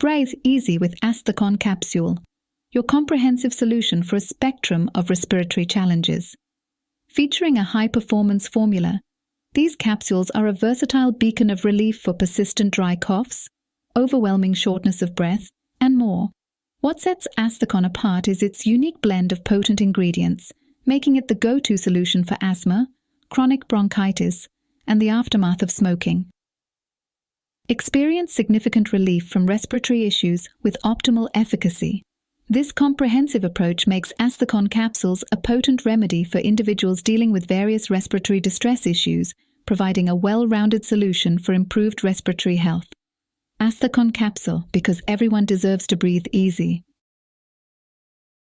Breathe easy with Asthacon Capsule, your comprehensive solution for a spectrum of respiratory challenges. Featuring a high-performance formula, these capsules are a versatile beacon of relief for persistent dry coughs, overwhelming shortness of breath, and more. What sets Asthacon apart is its unique blend of potent ingredients, making it the go-to solution for asthma, chronic bronchitis, and the aftermath of smoking. Experience significant relief from respiratory issues with optimal efficacy. This comprehensive approach makes Asthacon capsules a potent remedy for individuals dealing with various respiratory distress issues, providing a well-rounded solution for improved respiratory health. Asthacon Capsule, because everyone deserves to breathe easy.